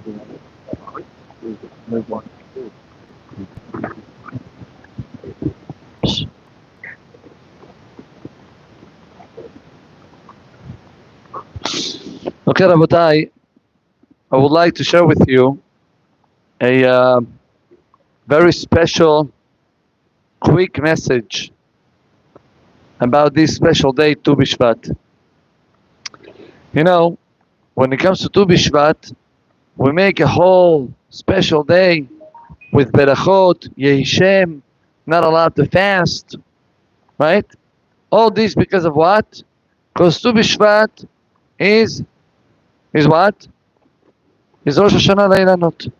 Okay, Rabotai, I would like to share with you a very special, quick message about this special day, Tu Bishvat. You know, when it comes to Tu Bishvat, we make a whole special day with Berachot, Yehishem, not allowed to fast, right? All this because of what? Because Tu Bishvat is what? Is Rosh Hashanah Leilanot.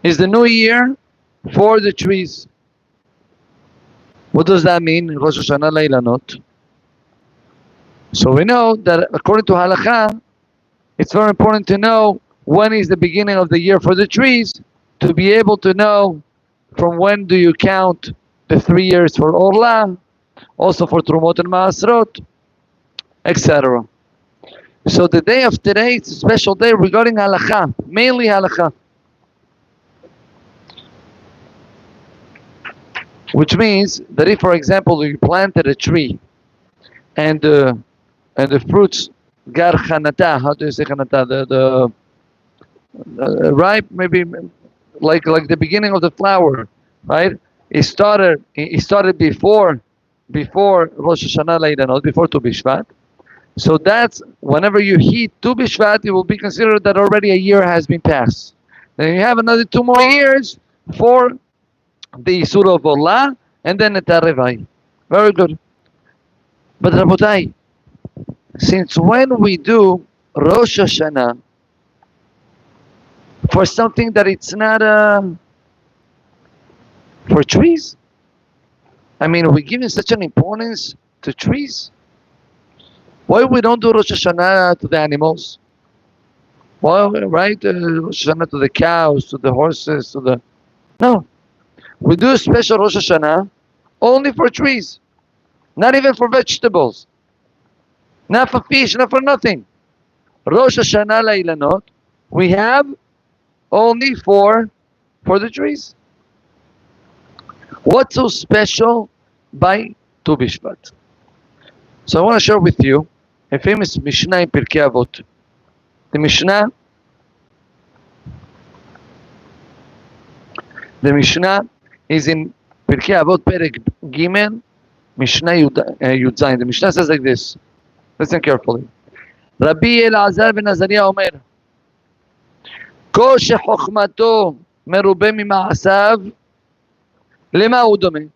Is the new year for the trees. What does that mean, Rosh Hashanah Leilanot? So we know that according to Halakha, it's very important to know when is the beginning of the year for the trees, to be able to know from when do you count the 3 years for Orla, also for Trumot and Maasrot, etc. So the day of today is a special day regarding Halakha, mainly Halakha. Which means that if, for example, you planted a tree and the fruits gar chanata, how do you say chanata? The ripe, maybe like the beginning of the flower, right? It started before Rosh Hashanah Leilanot, before Tu Bishvat. So that's whenever you heat Tu Bishvat, it will be considered that already a year has been passed. Then you have another 2 more years for the Surah of Allah, and then the Tarevai. Very good. But Rabotai, since when we do Rosh Hashanah for something that it's not for trees? I mean, we're giving such an importance to trees. Why we don't do Rosh Hashanah to the animals? Why, right? Rosh Hashanah to the cows, to the horses, to the... No. We do a special Rosh Hashanah only for trees, not even for vegetables, not for fish, not for nothing. Rosh Hashanah Leilanot, we have only for the trees. What's so special by Tu Bishvat? So I want to share with you a famous Mishnah in Pirkei Avot. The Mishnah is in Pirkei Avot Perek Gimel, Mishnah Yud Zayin. The Mishnah says like this. Listen carefully. Rabbi Elazar ben Azariah Omer, Ko shechokhmato merube mima'asav, lema hu dome.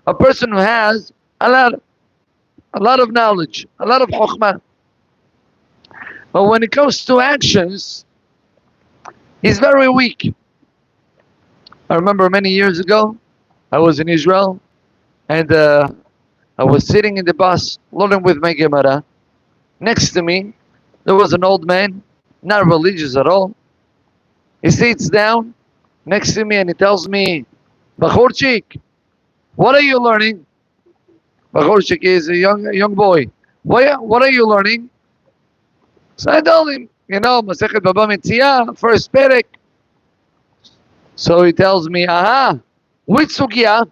A person who has a lot of knowledge, a lot of chokhmah, but when it comes to actions, he's very weak. I remember many years ago, I was in Israel, and I was sitting in the bus, learning with my Gemara. Next to me, there was an old man, not religious at all. He sits down next to me and he tells me, Bachorchik, what are you learning? Bachorchik is a young boy. What are you learning? So I told him, Masechet Baba Metzia, first perek. So he tells me, which sugya?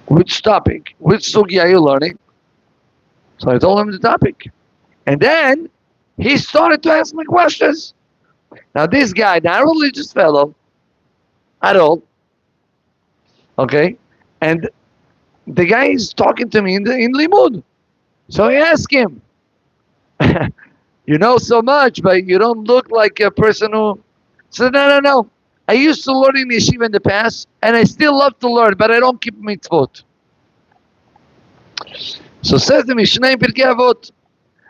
Which topic? Which sugya are you learning? So I told him the topic. And then he started to ask me questions. Now this guy, not a religious fellow at all, okay? And the guy is talking to me in Limud. So I asked him, you know so much, but you don't look like a person who... So no. I used to learn in yeshiva in the past, and I still love to learn, but I don't keep mitzvot. So says the Mishnah in Pirkei Avot,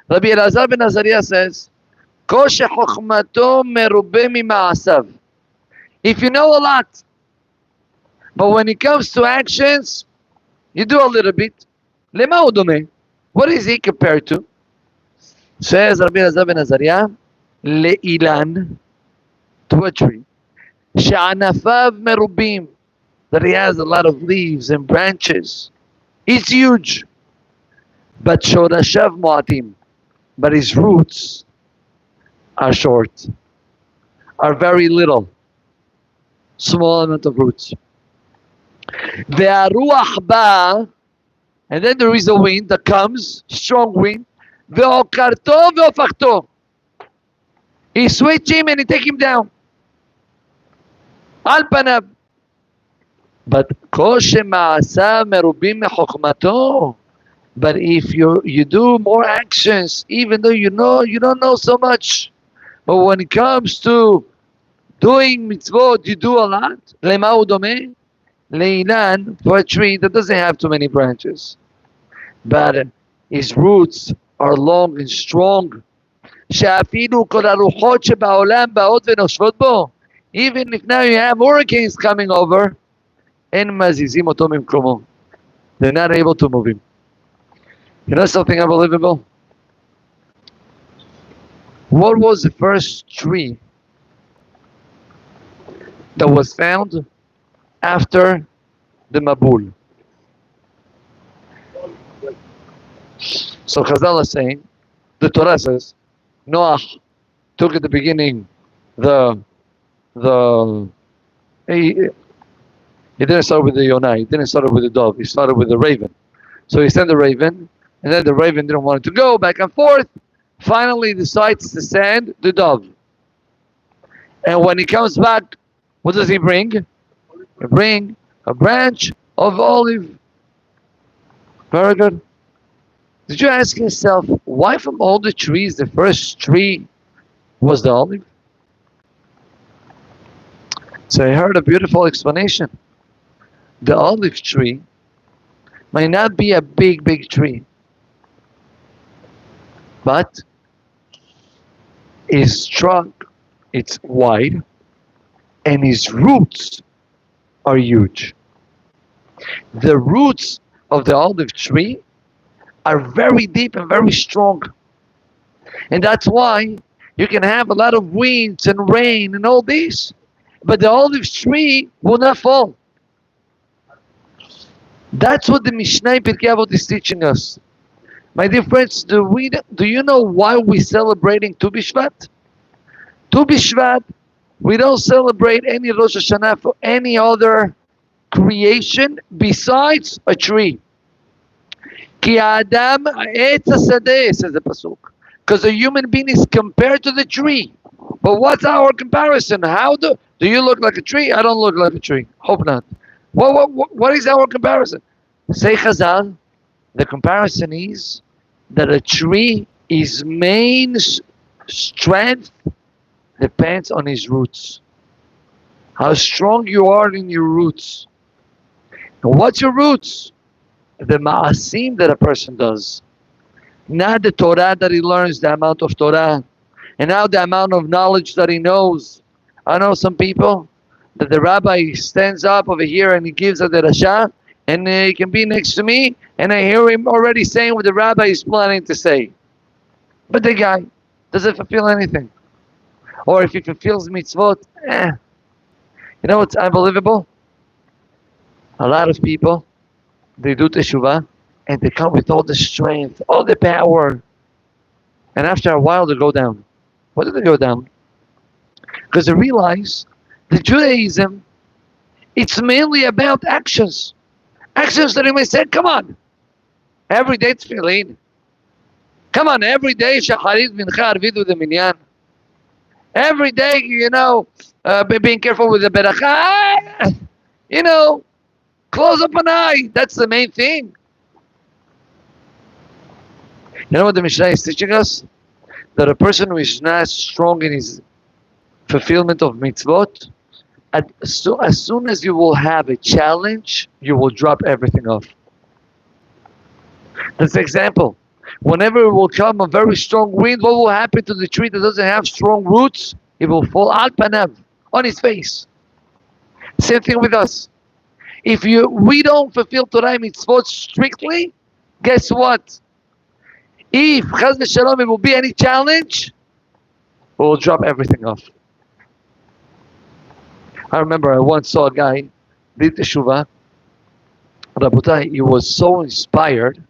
Rabbi Elazar ben Azariah says, Ko shechokhmato merube mima'asav. If you know a lot, but when it comes to actions, you do a little bit. Lema hu dome. What is he compared to? Says Rabbi Elazar ben Azariah, le'ilan, to a tree. She'anafav merubim, that he has a lot of leaves and branches. It's huge. But shorashav mu'atim, but his roots are short, are very little, small amount of roots. והרוח באה, and then there is a wind that comes, strong wind, ועוקרתו והופכתו. He switch him and he take him down. על פניו. But כל שמעשיו מרובים מחוכמתו. But if you do more actions, even though you don't know so much, but when it comes to doing mitzvot, you do a lot. למה הוא דומה? לאילן, for a tree that doesn't have too many branches, but his roots are long and strong. שאפילו כל הרוחות שבעולם באות ונושבות בו. Even if now you have hurricanes coming over, אין מזיזים אותו ממקומו. They're not able to move him. You know something unbelievable? What was the first tree that was found after the Mabul? So Chazal is saying, the Torah says, Noah took at the beginning he didn't start with the Yonah, he didn't start with the dove, he started with the raven. So he sent the raven, and then the raven didn't want it to go back and forth. Finally decides to send the dove. And when he comes back, what does he bring? He brings a branch of olive. Very good. Did you ask yourself, why from all the trees, the first tree was the olive? So I heard a beautiful explanation. The olive tree might not be a big tree, but his trunk, it's wide, and his roots are huge. The roots of the olive tree are very deep and very strong. And that's why you can have a lot of winds and rain and all this, but the olive tree will not fall. That's what the Mishnah in Pirkei Avot is teaching us. My dear friends, do you know why we're celebrating Tu B'Shvat? Tu B'Shvat, we don't celebrate any Rosh Hashanah for any other creation besides a tree. Ki Adam Etz HaSadeh, says the Pasuk. Because a human being is compared to the tree. But what's our comparison? How do you look like a tree? I don't look like a tree. Hope not. What is our comparison? Say Chazal, the comparison is that a tree, his main strength depends on his roots. How strong you are in your roots. And what's your roots? The ma'asim that a person does. Not the Torah that he learns, the amount of Torah. And now the amount of knowledge that he knows. I know some people that the rabbi stands up over here and he gives a derasha, and he can be next to me, and I hear him already saying what the rabbi is planning to say. But the guy doesn't fulfill anything. Or if he fulfills mitzvot, You know what's unbelievable? A lot of people, they do teshuvah, and they come with all the strength, all the power. And after a while, they go down. Why do they go down? Because they realize that Judaism, it's mainly about actions. Actions that you may say, come on, every day tefillin. Come on, every day shacharit mincha arvid with the minyan. Every day, being careful with the beracha. Close up an eye. That's the main thing. You know what the Mishnah is teaching us? That a person who is not strong in his fulfillment of mitzvot, as soon as you will have a challenge, you will drop everything off. That's the example. Whenever it will come a very strong wind, what will happen to the tree that doesn't have strong roots? It will fall al panav, on his face. Same thing with us. If we don't fulfill Torah mitzvot strictly, guess what? If chas v'shalom it will be any challenge, we'll drop everything off. I remember I once saw a guy did teshuvah. Rabotai, he was so inspired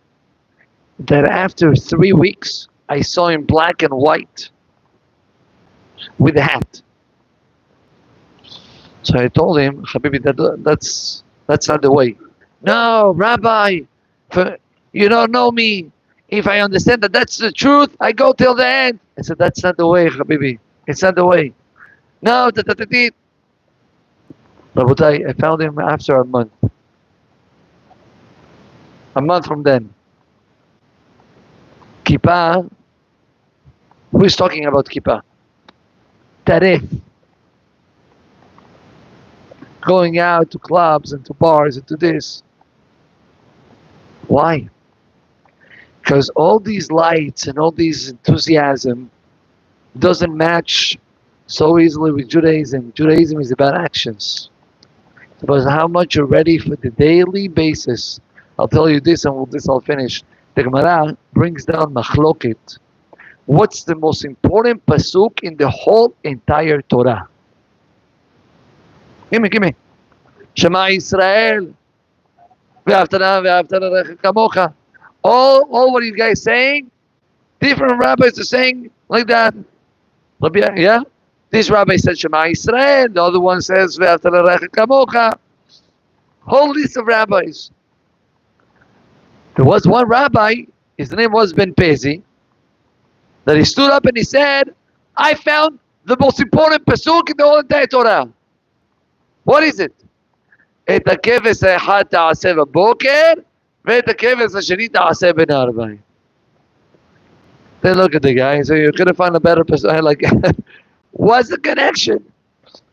that after 3 weeks, I saw him black and white. with a hat. So I told him, Habibi, that's not the way. No, Rabbi, for, you don't know me. If I understand that that's the truth, I go till the end. I said, that's not the way, Habibi. It's not the way. No, Rabotai, I found him after a month. A month from then. Kippah, who is talking about Kippah? Taref. Going out to clubs and to bars and to this. Why? Because all these lights and all these enthusiasm doesn't match so easily with Judaism. Judaism is about actions. It's about how much you're ready for the daily basis. I'll tell you this and with this I'll finish. The Gemara brings down machloket. What's the most important pasuk in the whole entire Torah? Give me. Shema Yisrael. All what you guys saying, different rabbis are saying like that. Rabbi, yeah? This rabbi said Shema Yisrael, the other one says whole list of rabbis. There was one rabbi, his name was Ben Pezi, that he stood up and he said, I found the most important pasuk in the whole entire Torah. What is it? את הכבש האחד תעשה בבוקר, ואת הכבש השני תעשה בין הערביים. Then look at the guy, so you couldn't find a better pasuk. Like, what's the connection?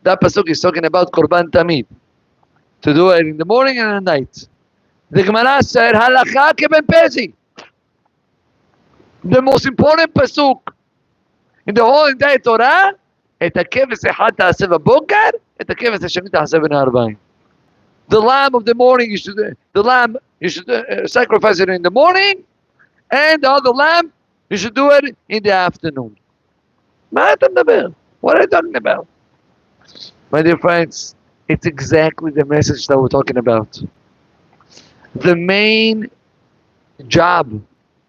That pasuk is talking about Korban Tamid. To do it in the morning and at night. The Gemara said, Halakha ke Ben Pezi. The most important pasuk in the whole entire Torah, את הכבש אחד תעשה בבוקר, את הכבש השני תעשה בין הערביים. The lamb of the morning, you should sacrifice it in the morning, and the other lamb, you should do it in the afternoon. What are you talking about? My dear friends, it's exactly the message that we're talking about. The main job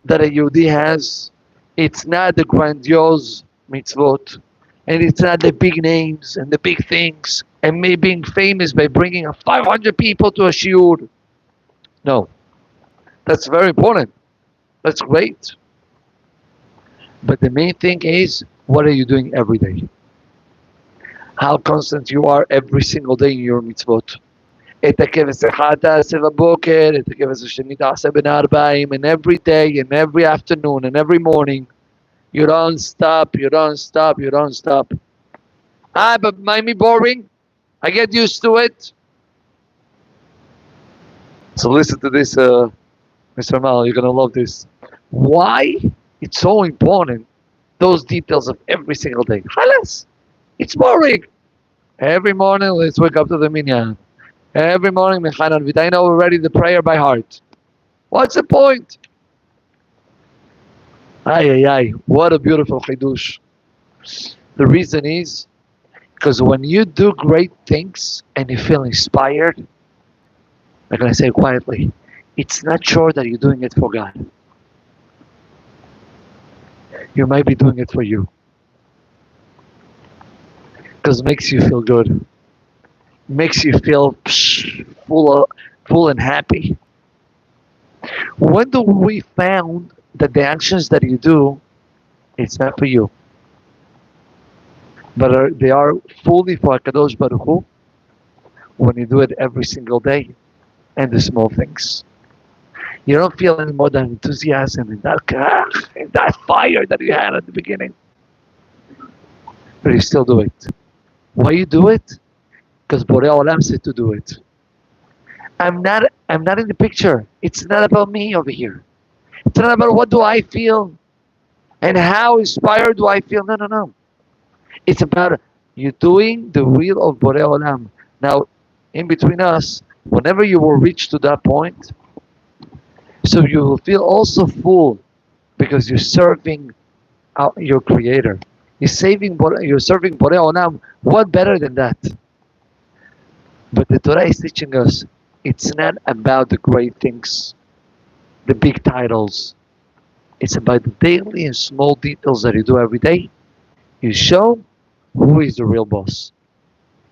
that a Yehudi has, it's not the grandiose mitzvot, and it's not the big names and the big things, and me being famous by bringing 500 people to a shiur. No. That's very important. That's great. But the main thing is, what are you doing every day? How constant you are every single day in your mitzvot. And every day, and every afternoon, and every morning, you don't stop. But might be boring. I get used to it. So listen to this, Mr. Mal, you're going to love this. Why it's so important, those details of every single day. Halas, it's boring. Every morning, let's wake up to the minyan. Every morning, Mechanan Vita, I know already the prayer by heart. What's the point? What a beautiful chidush. The reason is, because when you do great things and you feel inspired, I'm going to say it quietly, it's not sure that you're doing it for God. You might be doing it for you. Because it makes you feel good. Makes you feel full and happy. When do we found that the actions that you do, it's not for you, but they are fully for HaKadosh Baruch Hu, when you do it every single day, and the small things. You don't feel any more than enthusiasm and that fire that you had at the beginning. But you still do it. Why you do it? Because Borei Olam said to do it. I'm not in the picture. It's not about me over here. It's not about what do I feel and how inspired do I feel. No. It's about you doing the will of Borei Olam. Now, in between us, whenever you will reach to that point, so you will feel also full because you're serving your Creator. You're serving Borei Olam. What better than that? But the Torah is teaching us it's not about the great things, the big titles. It's about the daily and small details that you do every day. You show who is the real boss.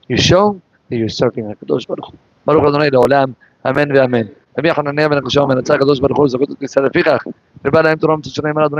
You show that you're serving HaKadosh Baruch Hu. Baruch Adonai לעולם, אמן ואמן. רבי יחנניה בן הקדושה ומנצח הקדוש ברוך הוא, זכות את כניסה לפיכך. ובא להם תורה ומצאת שלהם על אדוני